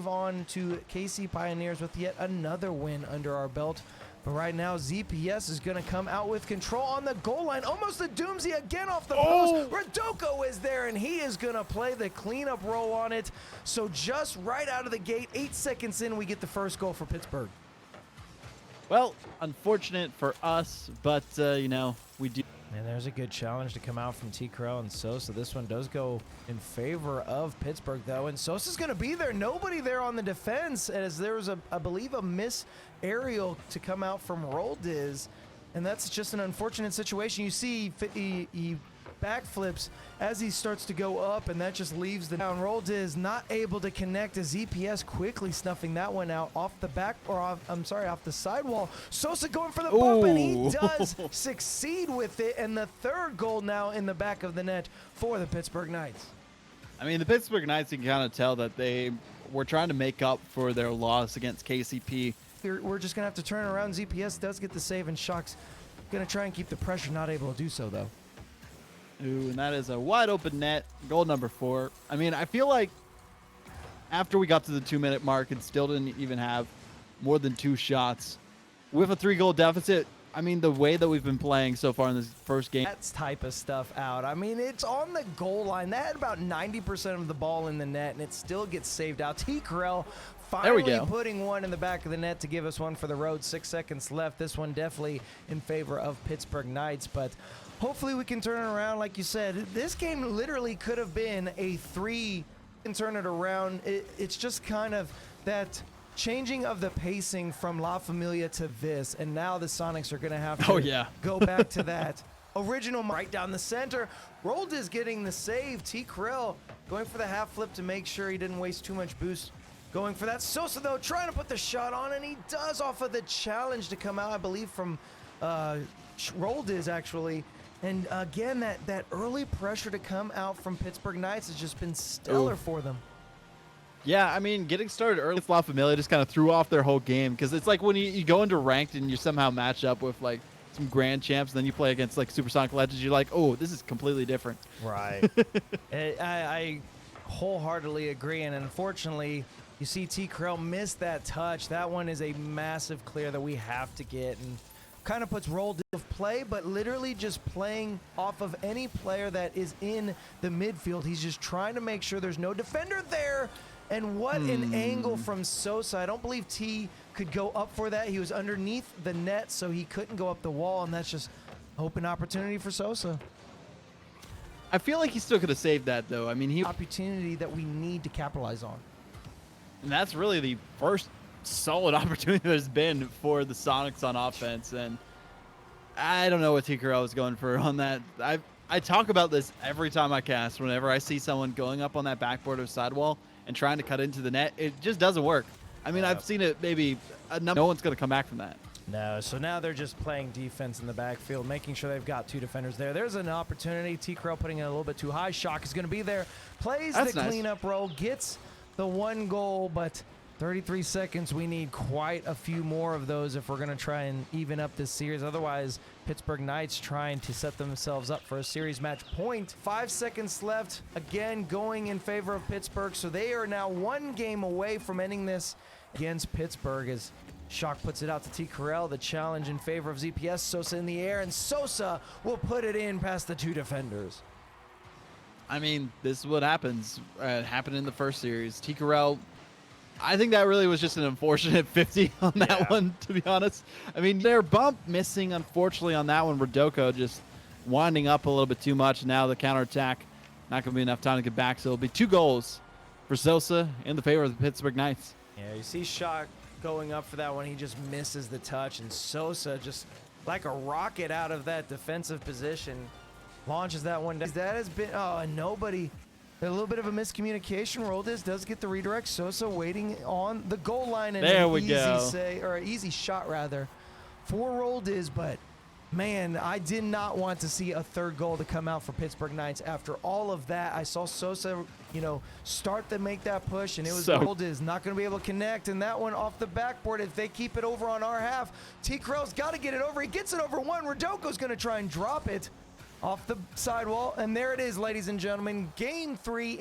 move on to KC Pioneers with yet another win under our belt. But right now, ZPS is going to come out with control on the goal line. Almost a doomsday again off the post. Rodoko is there, and he is going to play the cleanup role on it. So just right out of the gate, 8 seconds in, we get the first goal for Pittsburgh. Well, unfortunate for us, but, you know, we do. And there's a good challenge to come out from T-Crow and Sosa. This one does go in favor of Pittsburgh, though. And Sosa's going to be there. Nobody there on the defense, as there was, I believe, a miss aerial to come out from Roldiz. And that's just an unfortunate situation. You see he backflips as he starts to go up, and that just leaves the down. Roldiz not able to connect as ZPS quickly snuffing that one out off the back, or off, I'm sorry, off the sidewall. Sosa going for the bump, and he does succeed with it. And the third goal now in the back of the net for the Pittsburgh Knights. I mean, the Pittsburgh Knights, you can kind of tell that they were trying to make up for their loss against KCP. We're just going to have to turn around. ZPS does get the save, and Shock's going to try and keep the pressure, not able to do so, though. Ooh, and that is a wide open net, goal number 4. I mean, I feel like after we got to the 2-minute mark and still didn't even have more than 2 shots with a 3-goal deficit. I mean, the way that we've been playing so far in this first game. That type of stuff out. I mean, it's on the goal line. That had about 90% of the ball in the net, and it still gets saved out. T-Corell finally putting one in the back of the net to give us one for the road. 6 seconds left. This one definitely in favor of Pittsburgh Knights, but hopefully we can turn it around. Like you said, this game literally could have been a 3 and turn it around. It's just kind of that changing of the pacing from La Familia to this, and now the Sonics are going to have to go back to that original right down the center. Roldiz getting the save. T-Corell going for the half flip to make sure he didn't waste too much boost. Going for that. Sosa, though, trying to put the shot on, and he does off of the challenge to come out, I believe, from Roldiz, actually. And again, that early pressure to come out from Pittsburgh Knights has just been stellar for them. Yeah, I mean, getting started early with La Familia just kind of threw off their whole game, because it's like when you go into ranked and you somehow match up with like some grand champs, and then you play against like Supersonic Legends, you're like, oh, this is completely different. Right. I wholeheartedly agree, and unfortunately, you see T-Corell miss that touch. That one is a massive clear that we have to get, and kind of puts Roldiz of play, but literally just playing off of any player that is in the midfield. He's just trying to make sure there's no defender there. And what an angle from Sosa. I don't believe T could go up for that. He was underneath the net, so he couldn't go up the wall, and that's just open opportunity for Sosa. I feel like he still could have saved that, though. I mean, he opportunity that we need to capitalize on. And that's really the first solid opportunity there's been for the Sonics on offense, and I don't know what T-Corell was going for on that. I talk about this every time I cast. Whenever I see someone going up on that backboard or sidewall and trying to cut into the net, it just doesn't work. I mean, I've seen it maybe no one's going to come back from that. No, so now they're just playing defense in the backfield, making sure they've got 2 defenders there. There's an opportunity. T-Corell putting it a little bit too high. Shock is going to be there. Plays the cleanup role, gets the 1 goal, but 33 seconds. We need quite a few more of those if we're going to try and even up this series. Otherwise, Pittsburgh Knights trying to set themselves up for a series match point. 5 seconds left. Again, going in favor of Pittsburgh. So they are now 1 game away from ending this against Pittsburgh as Shock puts it out to T-Corell. The challenge in favor of ZPS. Sosa in the air, and Sosa will put it in past the 2 defenders. I mean, this is what happens. Happened in the first series. T-Corell, I think that really was just an unfortunate 50 on that one, to be honest. I mean, their bump missing, unfortunately, on that one. Rodoko just winding up a little bit too much. Now the counterattack, not going to be enough time to get back. So it'll be 2 goals for Sosa in the favor of the Pittsburgh Knights. Yeah, you see Shock going up for that one. He just misses the touch, and Sosa just like a rocket out of that defensive position launches that one down. That has been, and nobody. A little bit of a miscommunication. Roldiz does get the redirect. Sosa waiting on the goal line, and there we go. An easy shot rather for Roldiz. But man, I did not want to see a 3rd goal to come out for Pittsburgh Knights after all of that. I saw Sosa, start to make that push, and it was Roldiz not going to be able to connect. And that one off the backboard. If they keep it over on our half, T-Corell's got to get it over. He gets it over 1. Rodoko's going to try and drop it off the sidewall, and there it is, ladies and gentlemen. Game 3.